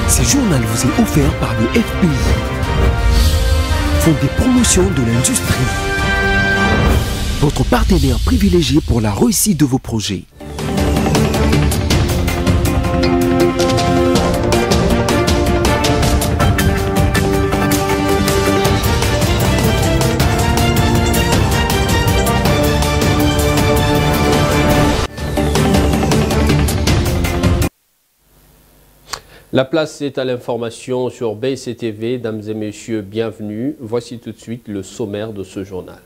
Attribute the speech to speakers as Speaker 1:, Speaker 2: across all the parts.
Speaker 1: Ce journal vous est offert par le FPI, Fonds de promotion de l'industrie, votre partenaire privilégié pour la réussite de vos projets.
Speaker 2: La place est à l'information sur BCTV. Mesdames et messieurs, bienvenue. Voici tout de suite le sommaire de ce journal.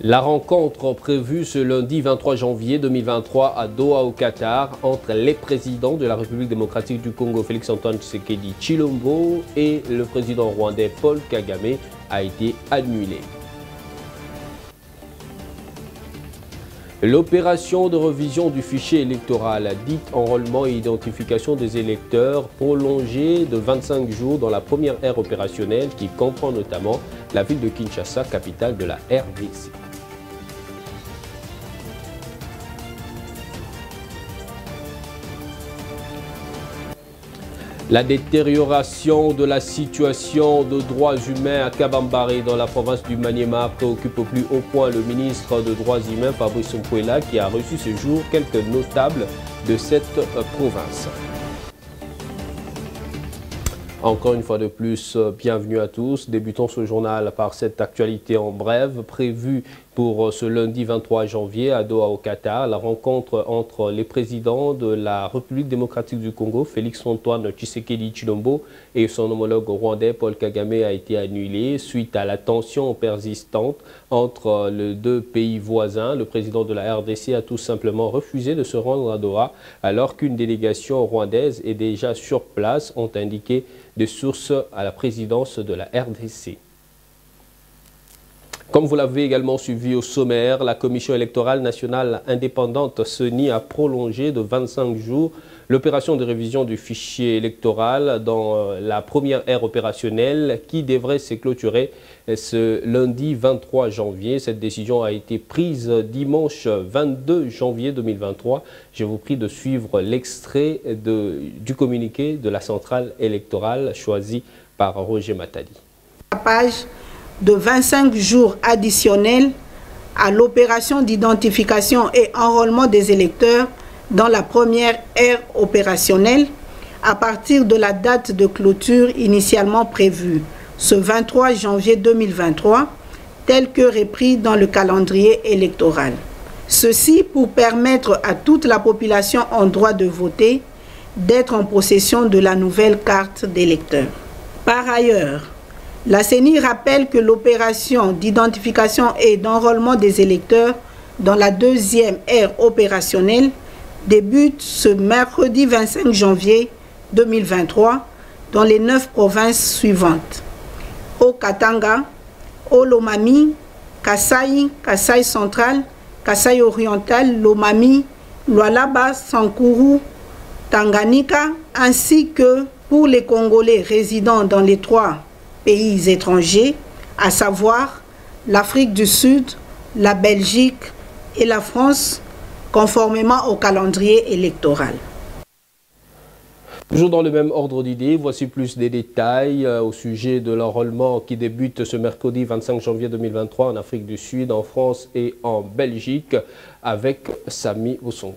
Speaker 2: La rencontre prévue ce lundi 23 janvier 2023 à Doha au Qatar entre les présidents de la République démocratique du Congo Félix-Antoine Tshisekedi Tshilombo et le président rwandais Paul Kagame a été annulée. L'opération de révision du fichier électoral, dite enrôlement et identification des électeurs, prolongée de 25 jours dans la première ère opérationnelle qui comprend notamment la ville de Kinshasa, capitale de la RDC. La détérioration de la situation de droits humains à Kabambare dans la province du Maniema préoccupe au plus haut point le ministre des Droits humains Fabrice Mpouela qui a reçu ce jour quelques notables de cette province. Encore une fois de plus, bienvenue à tous. Débutons ce journal par cette actualité en bref prévue pour ce lundi 23 janvier à Doha au Qatar. La rencontre entre les présidents de la République démocratique du Congo, Félix-Antoine Tshisekedi Tshilombo, et son homologue rwandais Paul Kagame a été annulée suite à la tension persistante entre les deux pays voisins. Le président de la RDC a tout simplement refusé de se rendre à Doha alors qu'une délégation rwandaise est déjà sur place, ont indiqué des sources à la présidence de la RDC. Comme vous l'avez également suivi au sommaire, la Commission électorale nationale indépendante CENI a prolongé de 25 jours l'opération de révision du fichier électoral dans la première ère opérationnelle qui devrait se clôturer ce lundi 23 janvier. Cette décision a été prise dimanche 22 janvier 2023. Je vous prie de suivre l'extrait du communiqué de la centrale électorale choisi par Roger Matadi.
Speaker 3: De 25 jours additionnels à l'opération d'identification et enrôlement des électeurs dans la première ère opérationnelle à partir de la date de clôture initialement prévue, ce 23 janvier 2023, tel que repris dans le calendrier électoral. Ceci pour permettre à toute la population en droit de voter d'être en possession de la nouvelle carte d'électeur. Par ailleurs, la CENI rappelle que l'opération d'identification et d'enrôlement des électeurs dans la deuxième ère opérationnelle débute ce mercredi 25 janvier 2023 dans les 9 provinces suivantes: au Katanga, au Lomami, Kasai, Kasai central, Kasai oriental, Lomami, Lualaba, Sankuru, Tanganyika, ainsi que pour les Congolais résidant dans les 3 pays étrangers, à savoir l'Afrique du Sud, la Belgique et la France, conformément au calendrier électoral.
Speaker 2: Toujours dans le même ordre d'idées, voici plus des détails au sujet de l'enrôlement qui débute ce mercredi 25 janvier 2023 en Afrique du Sud, en France et en Belgique avec Samy Osongo.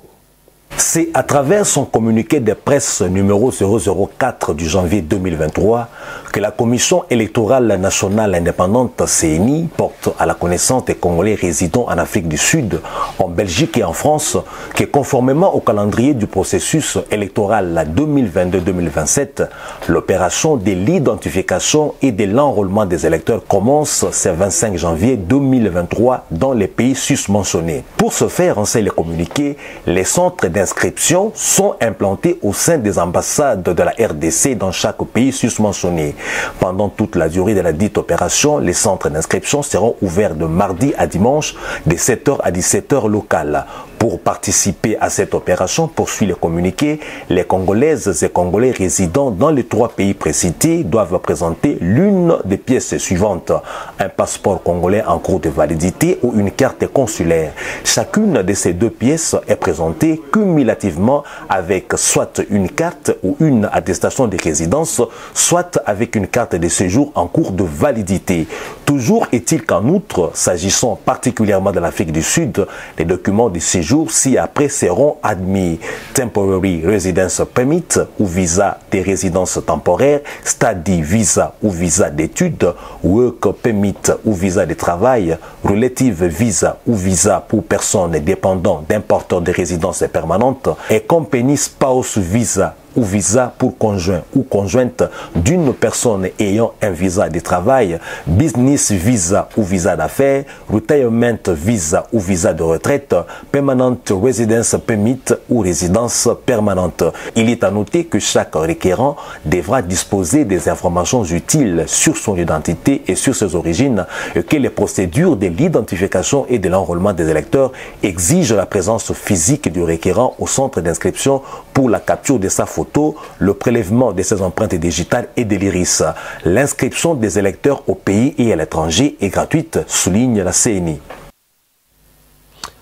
Speaker 4: C'est à travers son communiqué de presse numéro 004 du janvier 2023 que la Commission électorale nationale indépendante CENI porte à la connaissance des Congolais résidant en Afrique du Sud, en Belgique et en France que conformément au calendrier du processus électoral 2022-2027, l'opération de l'identification et de l'enrôlement des électeurs commence ce 25 janvier 2023 dans les pays susmentionnés. Pour ce faire, enseigne le communiqué, les centres d'inscription sont implantés au sein des ambassades de la RDC dans chaque pays susmentionné. Pendant toute la durée de la dite opération, les centres d'inscription seront ouverts de mardi à dimanche de 7h à 17h locales. Pour participer à cette opération, poursuit le communiqué, les Congolaises et Congolais résidant dans les 3 pays précités doivent présenter l'une des pièces suivantes: un passeport congolais en cours de validité ou une carte consulaire. Chacune de ces 2 pièces est présentée cumulativement avec soit une carte ou une attestation de résidence, soit avec une carte de séjour en cours de validité. Toujours est-il qu'en outre, s'agissant particulièrement de l'Afrique du Sud, les documents de séjour ci-après seront admis: Temporary Residence Permit ou visa de résidence temporaire, Study Visa ou visa d'études, Work Permit ou visa de travail, Relative Visa ou visa pour personnes dépendantes d'un porteur de résidence permanente et Company Spouse Visa ou visa pour conjoint ou conjointe d'une personne ayant un visa de travail, Business Visa ou visa d'affaires, Retirement Visa ou visa de retraite, Permanent Residence Permit ou résidence permanente. Il est à noter que chaque requérant devra disposer des informations utiles sur son identité et sur ses origines et que les procédures de l'identification et de l'enrôlement des électeurs exigent la présence physique du requérant au centre d'inscription pour la capture de sa photo, le prélèvement de ses empreintes digitales et de l'iris. L'inscription des électeurs au pays et à l'étranger est gratuite, souligne la CNI.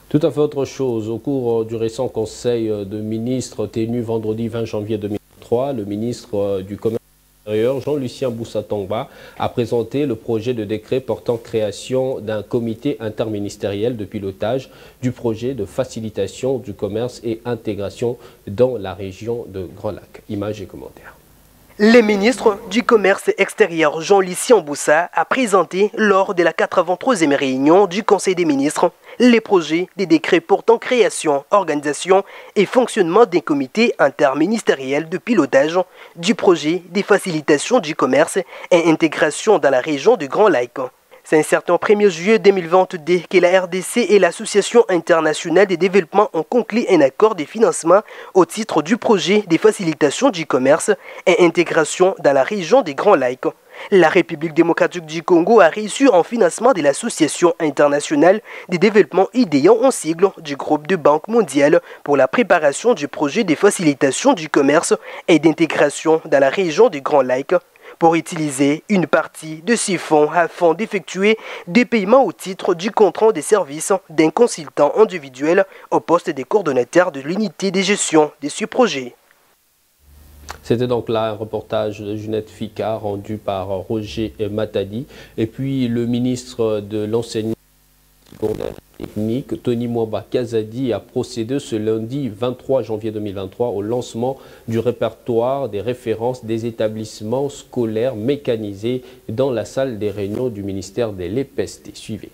Speaker 2: Tout à fait autre chose. Au cours du récent conseil de ministres tenu vendredi 20 janvier 2023, le ministre du Commerce Jean-Lucien Boussa-Tongba a présenté le projet de décret portant création d'un comité interministériel de pilotage du projet de facilitation du commerce et intégration dans la région de Grand Lac. Images et commentaires.
Speaker 5: Le ministre du Commerce extérieur Jean-Lucien Boussa a présenté lors de la 83e réunion du Conseil des ministres les projets des décrets portant création, organisation et fonctionnement d'un comité interministériel de pilotage du projet de facilitation du commerce et intégration dans la région du Grand Lac. C'est un certain 1er juillet 2022 que la RDC et l'Association internationale de développement ont conclu un accord de financement au titre du projet de facilitation du commerce et intégration dans la région des Grands Lacs. La République démocratique du Congo a reçu un financement de l'Association internationale de développement IDEON en sigle du groupe de Banque mondiale pour la préparation du projet de facilitation du commerce et d'intégration dans la région des Grands Lacs, pour utiliser une partie de ces fonds afin d'effectuer des paiements au titre du contrat de service d'un consultant individuel au poste de coordonnateur de l'unité de gestion de ce projet.
Speaker 2: C'était donc là un reportage de Junette Fika rendu par Roger Matadi. Et puis le ministre de l'enseignement technique, Tony Mwamba Kazadi, a procédé ce lundi 23 janvier 2023 au lancement du répertoire des références des établissements scolaires mécanisés dans la salle des réunions du ministère de l'EPST. Suivez.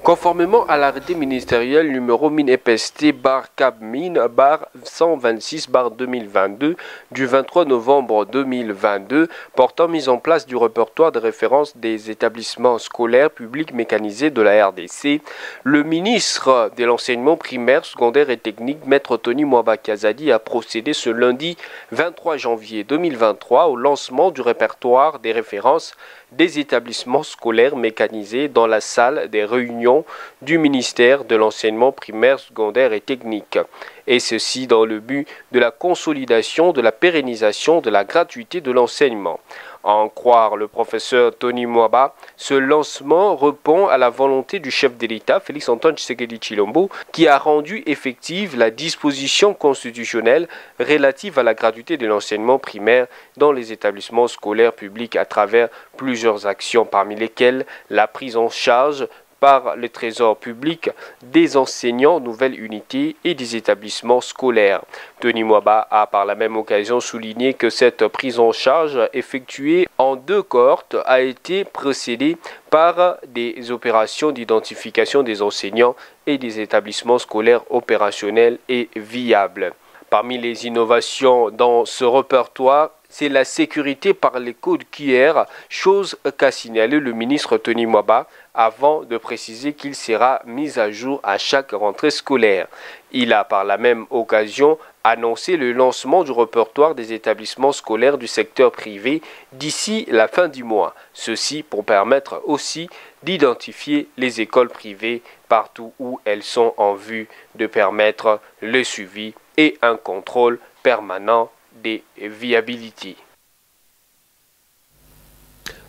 Speaker 2: Conformément à l'arrêté ministériel numéro MIN-EPST-CAB-MIN-126-2022 du 23 novembre 2022 portant mise en place du répertoire de référence des établissements scolaires publics mécanisés de la RDC, le ministre de l'enseignement primaire, secondaire et technique, Maître Tony Mwamba Kazadi, a procédé ce lundi 23 janvier 2023 au lancement du répertoire des références des établissements scolaires mécanisés dans la salle des réunions du ministère de l'enseignement primaire, secondaire et technique. Et ceci dans le but de la consolidation, de la pérennisation, de la gratuité de l'enseignement. À en croire le professeur Tony Mwamba, ce lancement répond à la volonté du chef de l'État, Félix-Antoine Tshisekedi Tshilombo, qui a rendu effective la disposition constitutionnelle relative à la gratuité de l'enseignement primaire dans les établissements scolaires publics à travers plusieurs actions, parmi lesquelles la prise en charge par le Trésor public des enseignants, nouvelles unités et des établissements scolaires. Tony Mwamba a par la même occasion souligné que cette prise en charge effectuée en 2 cohortes a été précédée par des opérations d'identification des enseignants et des établissements scolaires opérationnels et viables. Parmi les innovations dans ce répertoire, c'est la sécurité par les codes QR, chose qu'a signalé le ministre Tony Mwamba avant de préciser qu'il sera mis à jour à chaque rentrée scolaire. Il a par la même occasion annoncé le lancement du répertoire des établissements scolaires du secteur privé d'ici la fin du mois. Ceci pour permettre aussi d'identifier les écoles privées partout où elles sont en vue de permettre le suivi et un contrôle permanent des viabilités.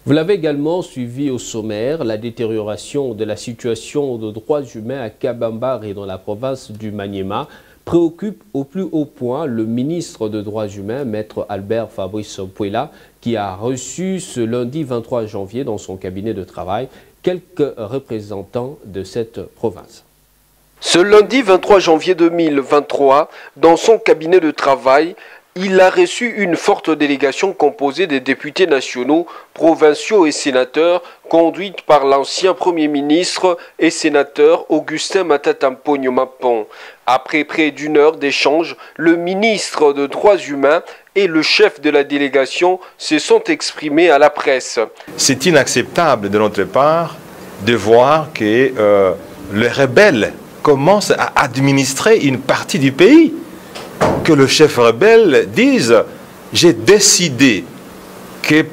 Speaker 2: Vous l'avez également suivi au sommaire, la détérioration de la situation de droits humains à Kabambare et dans la province du Maniema préoccupe au plus haut point le ministre des Droits humains, Maître Albert Fabrice Puela, qui a reçu ce lundi 23 janvier dans son cabinet de travail quelques représentants de cette province. Ce lundi 23 janvier 2023, dans son cabinet de travail, il a reçu une forte délégation composée des députés nationaux, provinciaux et sénateurs, conduite par l'ancien Premier ministre et sénateur Augustin Matata Mponyo Mapon. Après près d'une heure d'échange, le ministre des Droits humains et le chef de la délégation se sont exprimés à la presse.
Speaker 6: C'est inacceptable de notre part de voir que les rebelles commencent à administrer une partie du pays. Que le chef rebelle dise « j'ai décidé que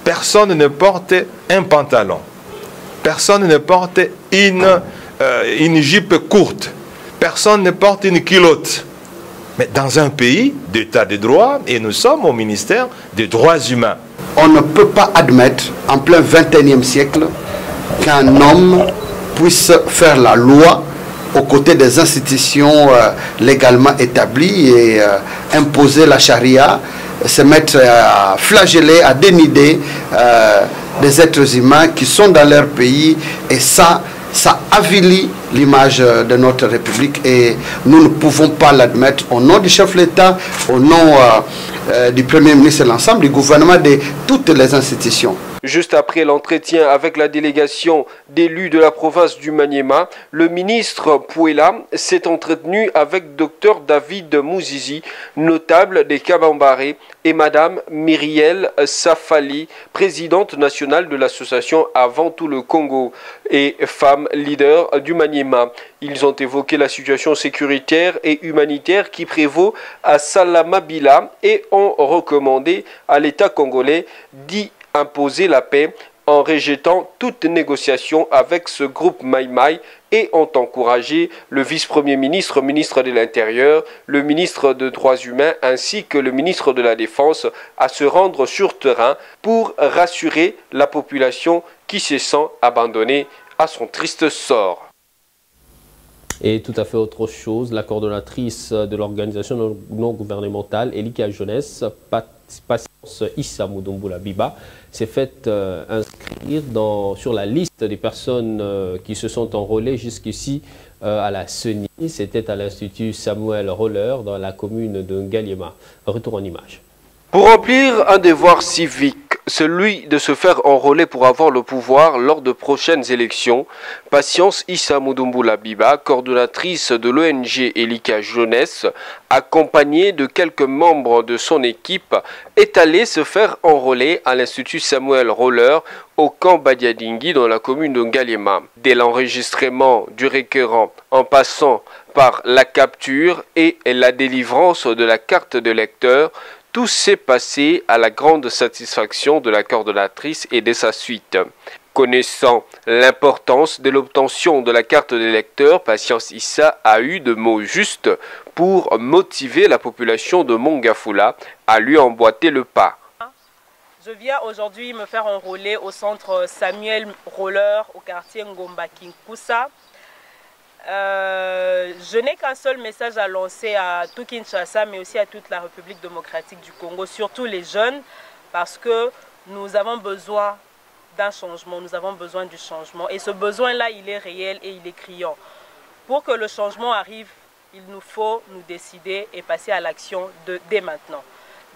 Speaker 6: personne ne porte un pantalon, personne ne porte une jupe courte, personne ne porte une culotte ». Mais dans un pays d'état de droit, et nous sommes au ministère des Droits humains.
Speaker 7: On ne peut pas admettre en plein 21e siècle qu'un homme puisse faire la loi aux côtés des institutions légalement établies et imposer la charia, se mettre à flageller, à dénider des êtres humains qui sont dans leur pays, et ça avilit l'image de notre République et nous ne pouvons pas l'admettre. Au nom du chef de l'État, au nom du Premier ministre et l'ensemble du gouvernement, de toutes les institutions.
Speaker 2: Juste après l'entretien avec la délégation d'élus de la province du Maniema, le ministre Puela s'est entretenu avec Dr David Mouzizi, notable des Kabambare, et Madame Myriel Safali, présidente nationale de l'association Avant tout le Congo et femme leader du Maniema. Ils ont évoqué la situation sécuritaire et humanitaire qui prévaut à Salamabila et ont recommandé à l'État congolais d'y imposer la paix en rejetant toute négociation avec ce groupe Maïmaï et ont encouragé le vice-premier ministre, ministre de l'Intérieur, le ministre des Droits humains ainsi que le ministre de la Défense à se rendre sur terrain pour rassurer la population qui se sent abandonnée à son triste sort. Et tout à fait autre chose, la coordonnatrice de l'organisation non gouvernementale, Elika Jeunesse, Patience Issa Mudumboula Biba, s'est fait inscrire sur la liste des personnes qui se sont enrôlées jusqu'ici à la CENI. C'était à l'Institut Samuel Roller dans la commune de Ngaliema. Retour en image. Pour remplir un devoir civique, celui de se faire enrôler pour avoir le pouvoir lors de prochaines élections, Patience Issa Mudumboula Biba, coordonnatrice de l'ONG Elika Jeunesse, accompagnée de quelques membres de son équipe, est allée se faire enrôler à l'Institut Samuel Roller au camp Badiadingi dans la commune de Ngaliema. Dès l'enregistrement du requérant en passant par la capture et la délivrance de la carte de lecteur, tout s'est passé à la grande satisfaction de la coordonnatrice et de sa suite. Connaissant l'importance de l'obtention de la carte d'électeur, Patience Issa a eu de mots justes pour motiver la population de Mongafula à lui emboîter le pas.
Speaker 8: Je viens aujourd'hui me faire enrôler au centre Samuel Roller au quartier Ngomba Kinkusa. Je n'ai qu'un seul message à lancer à tout Kinshasa, mais aussi à toute la République démocratique du Congo, surtout les jeunes, parce que nous avons besoin d'un changement, nous avons besoin du changement. Et ce besoin-là, il est réel et il est criant. Pour que le changement arrive, il nous faut nous décider et passer à l'action dès maintenant.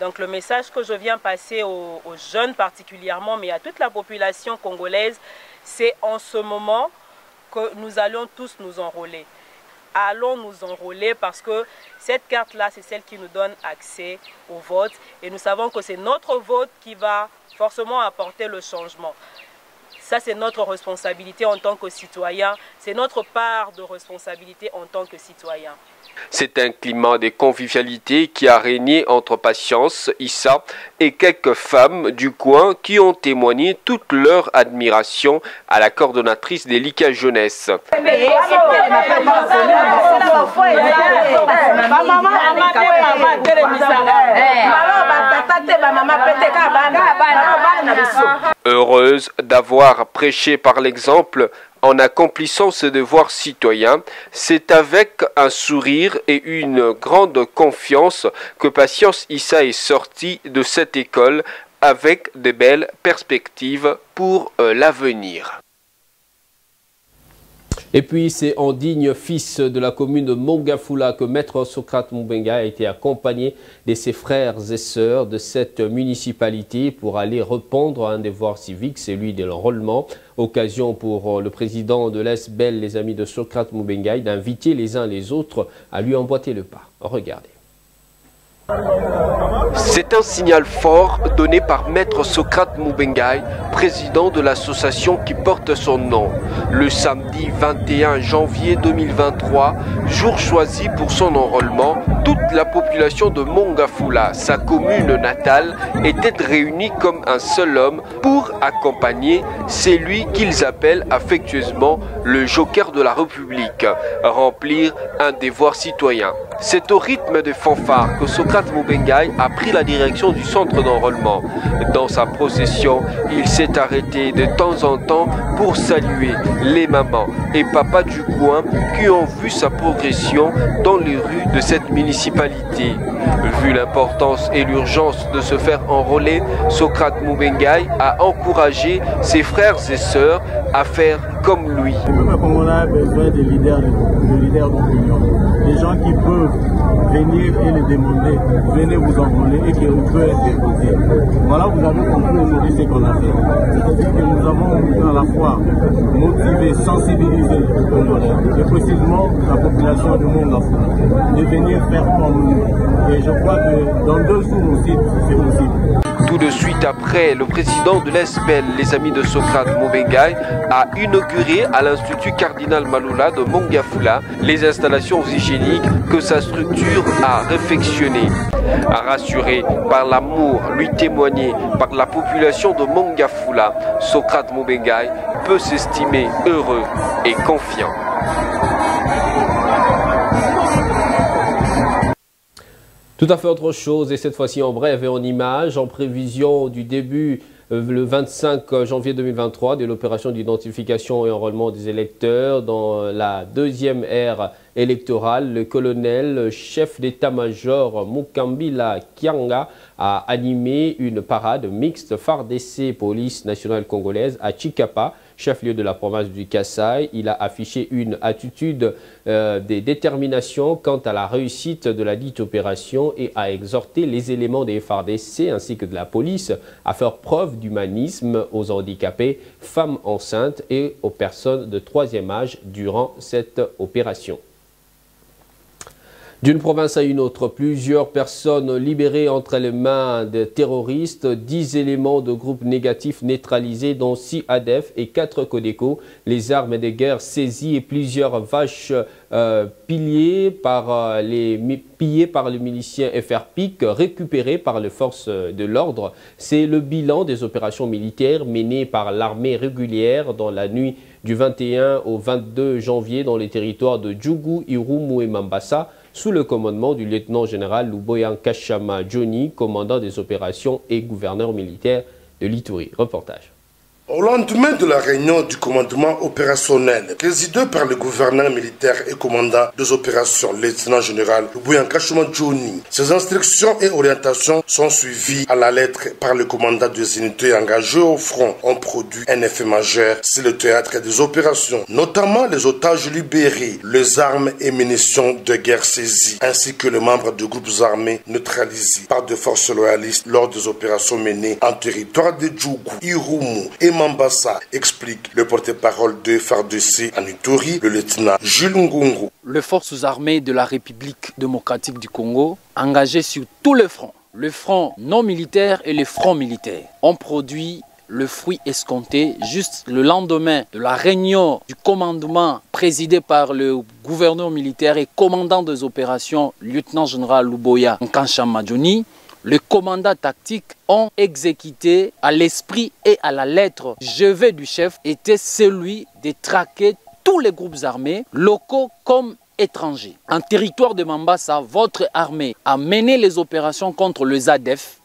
Speaker 8: Donc le message que je viens passer aux jeunes particulièrement, mais à toute la population congolaise, c'est en ce moment que nous allons tous nous enrôler. Allons nous enrôler parce que cette carte-là, c'est celle qui nous donne accès au vote. Et nous savons que c'est notre vote qui va forcément apporter le changement. ça, c'est notre responsabilité en tant que citoyens. C'est notre part de responsabilité en tant que citoyens.
Speaker 2: C'est un climat de convivialité qui a régné entre Patience, Issa et quelques femmes du coin qui ont témoigné toute leur admiration à la coordonnatrice des Lika Jeunesse. Heureuse d'avoir prêché par l'exemple, en accomplissant ce devoir citoyen, c'est avec un sourire et une grande confiance que Patience Issa est sortie de cette école avec de belles perspectives pour l'avenir. Et puis, c'est en digne fils de la commune de Mongafula que Maître Socrate Mubenga a été accompagné de ses frères et sœurs de cette municipalité pour aller répondre à un devoir civique, celui de l'enrôlement. Occasion pour le président de l'ESBEL, les amis de Socrate Mubenga, d'inviter les uns les autres à lui emboîter le pas. Regardez. C'est un signal fort donné par Maître Socrate Mubenga, président de l'association qui porte son nom. Le samedi 21 janvier 2023, jour choisi pour son enrôlement, toute la population de Mongafula, sa commune natale, était réunie comme un seul homme pour accompagner celui qu'ils appellent affectueusement le joker de la République, remplir un devoir citoyen. C'est au rythme de fanfare que Socrate Mubenga a pris la direction du centre d'enrôlement. Dans sa procession, il s'est arrêté de temps en temps pour saluer les mamans et papas du coin qui ont vu sa progression dans les rues de cette municipalité. Vu l'importance et l'urgence de se faire enrôler, Socrate Mubenga a encouragé ses frères et sœurs à faire comme lui.
Speaker 9: On a besoin de leaders d'opinion, des gens qui peuvent venir et les demander, venez vous enrôler et qui peuvent être déposés. Voilà, vous avez compris aujourd'hui ce qu'on a fait. C'est-à-dire que nous avons à la fois motivé, sensibilisé les Congolais et précisément la population de Mongafula de venir faire comme nous. Et je crois que dans 2 jours aussi, c'est possible.
Speaker 2: Tout de suite après, le président de l'ESBEL, les amis de Socrate Mubenga, a inauguré à l'Institut Cardinal Malula de Mongafula les installations hygiéniques que sa structure a réfectionnées. Rassuré par l'amour lui témoigné par la population de Mongafula, Socrate Mubenga peut s'estimer heureux et confiant. Tout à fait autre chose, et cette fois-ci en bref et en images, en prévision du début le 25 janvier 2023 de l'opération d'identification et enrôlement des électeurs dans la 2e ère électorale. Le colonel chef d'état-major Mukambila Kianga a animé une parade mixte FARDC Police nationale congolaise à Chikapa, chef-lieu de la province du Kasaï. Il a affiché une attitude de détermination quant à la réussite de la dite opération et a exhorté les éléments des FARDC ainsi que de la police à faire preuve d'humanisme aux handicapés, femmes enceintes et aux personnes de 3e âge durant cette opération. D'une province à une autre, plusieurs personnes libérées entre les mains des terroristes, 10 éléments de groupes négatifs neutralisés, dont 6 ADF et 4 Codeco, les armes de guerre saisies et plusieurs vaches pillées par les miliciens FRPIC récupérées par les forces de l'ordre. C'est le bilan des opérations militaires menées par l'armée régulière dans la nuit du 21 au 22 janvier dans les territoires de Djougou, Irumu et Mambasa, sous le commandement du lieutenant-général Luboyan Kachama Johnny, commandant des opérations et gouverneur militaire de l'Ituri. Reportage.
Speaker 10: Au lendemain de la réunion du commandement opérationnel, présidé par le gouverneur militaire et commandant des opérations, le lieutenant-général Luboyan Kachama Johnny, ces instructions et orientations sont suivies à la lettre par le commandant des unités engagées au front, ont produit un effet majeur sur le théâtre des opérations, notamment les otages libérés, les armes et munitions de guerre saisies, ainsi que les membres de groupes armés neutralisés par des forces loyalistes lors des opérations menées en territoire de Djougou, Irumu et Mambasa, explique le porte-parole de FARDC en Ituri, le lieutenant Jules Ngungu.
Speaker 11: Les forces armées de la République démocratique du Congo, engagées sur tous les fronts, le front non militaire et le front militaire, ont produit le fruit escompté juste le lendemain de la réunion du commandement présidé par le gouverneur militaire et commandant des opérations, lieutenant-général Luboya Nkansha Madjoni. Les commandants tactiques ont exécuté à l'esprit et à la lettre. Le jeu du chef était celui de traquer tous les groupes armés, locaux comme étrangers. En territoire de Mambasa, votre armée a mené les opérations contre les ADF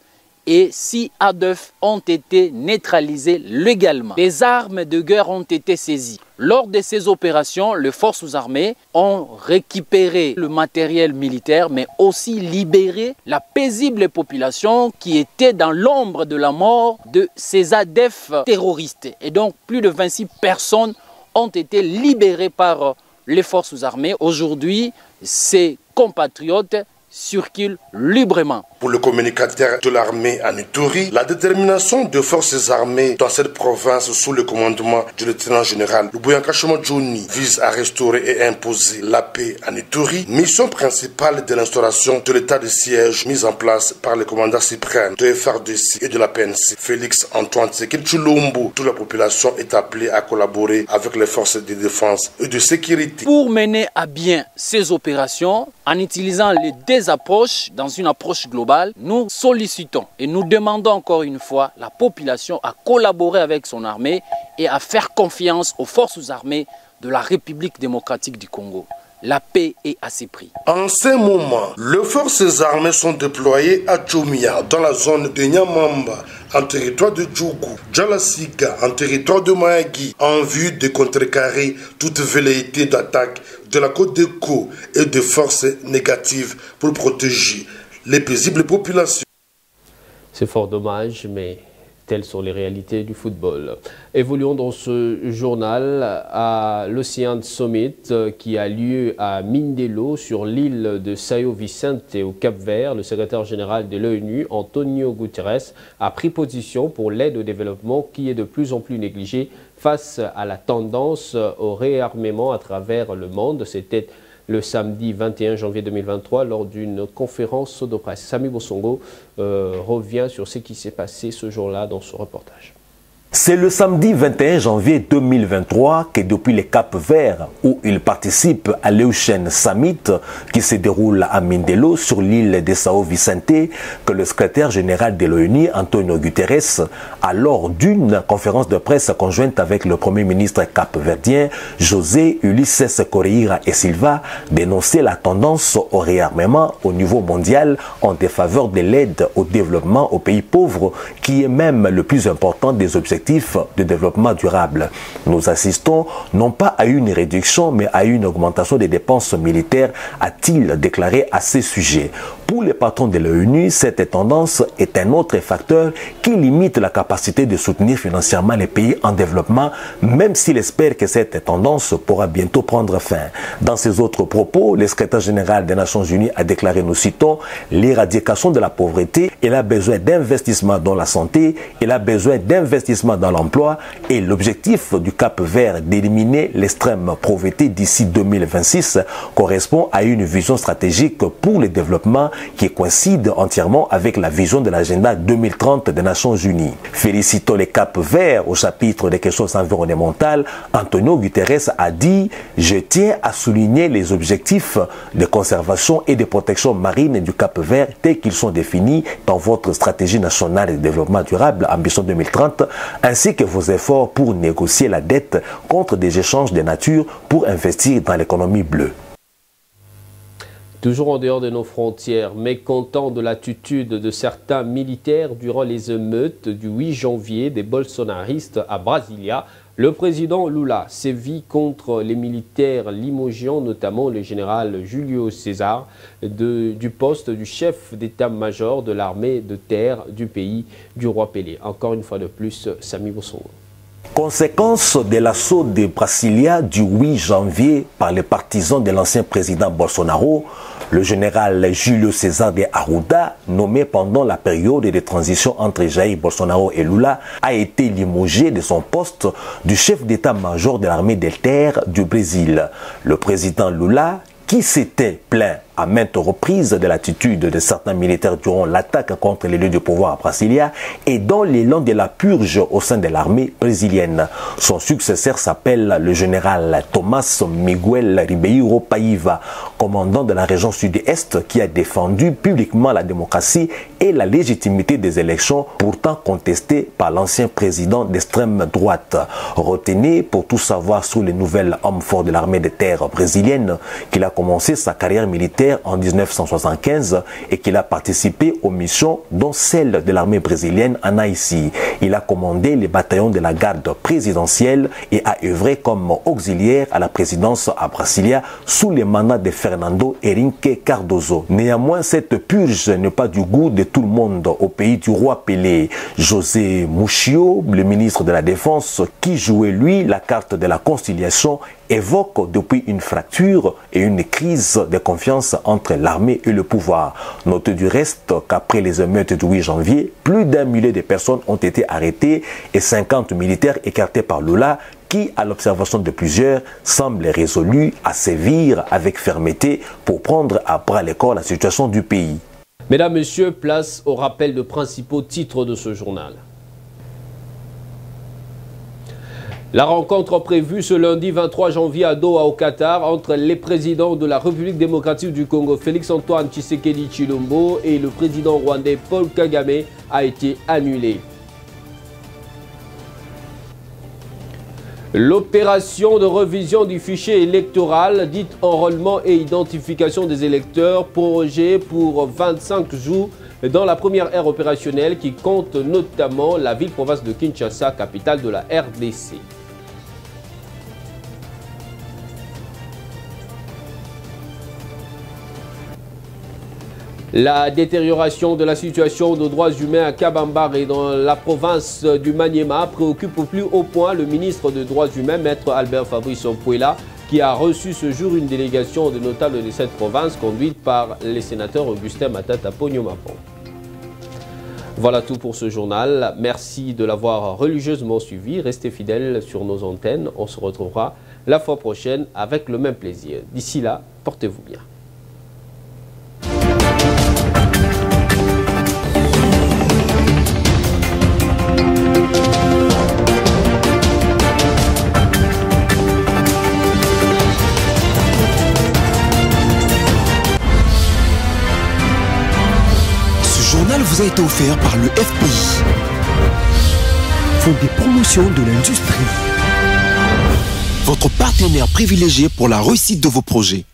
Speaker 11: et 6 ADF ont été neutralisés légalement. Les armes de guerre ont été saisies. Lors de ces opérations, les forces armées ont récupéré le matériel militaire, mais aussi libéré la paisible population qui était dans l'ombre de la mort de ces ADF terroristes. Et donc, plus de 26 personnes ont été libérées par les forces armées. Aujourd'hui, ces compatriotes circulent librement.
Speaker 10: Pour le communicateur de l'armée à Ituri, la détermination des forces armées dans cette province sous le commandement du lieutenant-général Luboya Nkansha Madjoni vise à restaurer et imposer la paix à Ituri, mission principale de l'instauration de l'état de siège mise en place par le commandant suprême de FARDC et de la PNC, Félix Antoine Tshisekedi Tshilombo. Toute la population est appelée à collaborer avec les forces de défense et de sécurité.
Speaker 11: Pour mener à bien ces opérations, en utilisant les deux approches, dans une approche globale, nous sollicitons et nous demandons encore une fois la population à collaborer avec son armée et à faire confiance aux forces armées de la République démocratique du Congo. La paix est à ses prix.
Speaker 10: En ce moment, les forces armées sont déployées à Tchomia, dans la zone de Nyamamba, en territoire de Djougou, Djalasiga, en territoire de Mahagi, en vue de contrecarrer toute velléité d'attaque de la Côte de Ko et de forces négatives pour protéger les paisibles populations.
Speaker 2: C'est fort dommage, mais telles sont les réalités du football. Évoluons dans ce journal à l'Ocean Summit qui a lieu à Mindelo sur l'île de Sao Vicente au Cap-Vert. Le secrétaire général de l'ONU, Antonio Guterres, a pris position pour l'aide au développement qui est de plus en plus négligée face à la tendance au réarmement à travers le monde. C'était le samedi 21 janvier 2023 lors d'une conférence de presse. Sami Bosongo revient sur ce qui s'est passé ce jour-là dans ce reportage.
Speaker 4: C'est le samedi 21 janvier 2023 que depuis le Cap-Vert, où il participe à l'Ocean Summit qui se déroule à Mindelo sur l'île de Sao Vicente, que le secrétaire général de l'ONU, Antonio Guterres, a lors d'une conférence de presse conjointe avec le premier ministre cap-verdien, José Ulisses Correia e Silva, dénoncé la tendance au réarmement au niveau mondial en défaveur de l'aide au développement aux pays pauvres, qui est même le plus important des objectifs de développement durable. Nous assistons non pas à une réduction, mais à une augmentation des dépenses militaires, a-t-il déclaré à ce sujet. Pour les patrons de l'ONU, cette tendance est un autre facteur qui limite la capacité de soutenir financièrement les pays en développement, même s'il espère que cette tendance pourra bientôt prendre fin. Dans ses autres propos, le secrétaire général des Nations Unies a déclaré, nous citons, l'éradication de la pauvreté, elle a besoin d'investissement dans la santé, elle a besoin d'investissement dans l'emploi et l'objectif du Cap-Vert d'éliminer l'extrême pauvreté d'ici 2026 correspond à une vision stratégique pour le développement qui coïncide entièrement avec la vision de l'agenda 2030 des Nations Unies. Félicitons les Cap-Vert au chapitre des questions environnementales, Antonio Guterres a dit « Je tiens à souligner les objectifs de conservation et de protection marine du Cap-Vert tels qu'ils sont définis dans votre stratégie nationale de développement durable Ambition 2030 ainsi que vos efforts pour négocier la dette contre des échanges de nature pour investir dans l'économie bleue. »
Speaker 2: Toujours en dehors de nos frontières, mécontent de l'attitude de certains militaires durant les émeutes du 8 janvier des bolsonaristes à Brasilia, le président Lula sévit contre les militaires limogeant notamment le général Julio César du poste du chef d'état-major de l'armée de terre du pays du roi Pelé. Encore une fois de plus, Sami Bosongo.
Speaker 4: Conséquence de l'assaut de Brasilia du 8 janvier par les partisans de l'ancien président Bolsonaro, le général Julio César de Arruda, nommé pendant la période de transition entre Jair Bolsonaro et Lula, a été limogé de son poste du chef d'état-major de l'armée de terre du Brésil. Le président Lula, qui s'était plaint à maintes reprises de l'attitude de certains militaires durant l'attaque contre les lieux de pouvoir à Brasilia et dans l'élan de la purge au sein de l'armée brésilienne. Son successeur s'appelle le général Thomas Miguel Ribeiro Paiva, commandant de la région sud-est qui a défendu publiquement la démocratie et la légitimité des élections pourtant contestées par l'ancien président d'extrême droite. Retenu pour tout savoir sur les nouvelles hommes forts de l'armée de terre brésilienne, qu'il a commencé sa carrière militaire en 1975 et qu'il a participé aux missions dont celle de l'armée brésilienne en Haïti. Il a commandé les bataillons de la garde présidentielle et a œuvré comme auxiliaire à la présidence à Brasilia sous les mandats de Fernando Henrique Cardoso. Néanmoins, cette purge n'est pas du goût de tout le monde au pays du roi Pelé. José Muxio, le ministre de la Défense, qui jouait lui la carte de la conciliation, évoque depuis une fracture et une crise de confiance entre l'armée et le pouvoir. Notez du reste qu'après les émeutes du 8 janvier, plus d'1 millier de personnes ont été arrêtées et 50 militaires écartés par Lula qui, à l'observation de plusieurs, semble résolu à sévir avec fermeté pour prendre à bras le corps la situation du pays.
Speaker 2: Mesdames, Messieurs, place au rappel de principaux titres de ce journal. La rencontre prévue ce lundi 23 janvier à Doha au Qatar entre les présidents de la République démocratique du Congo Félix-Antoine Tshisekedi Tshilombo et le président rwandais Paul Kagame a été annulée. L'opération de révision du fichier électoral, dite enrôlement et identification des électeurs, prorogée pour 25 jours dans la première ère opérationnelle qui compte notamment la ville-province de Kinshasa, capitale de la RDC. La détérioration de la situation de droits humains à Kabambar et dans la province du Maniema préoccupe au plus haut point le ministre des Droits humains, Maître Albert Fabrice Opuela, qui a reçu ce jour une délégation de notables de cette province conduite par les sénateurs Augustin Matata Pognomapo. Voilà tout pour ce journal. Merci de l'avoir religieusement suivi. Restez fidèles sur nos antennes. On se retrouvera la fois prochaine avec le même plaisir. D'ici là, portez-vous bien.
Speaker 1: Vous a été offert par le FPI, Fonds des promotions de l'industrie, votre partenaire privilégié pour la réussite de vos projets.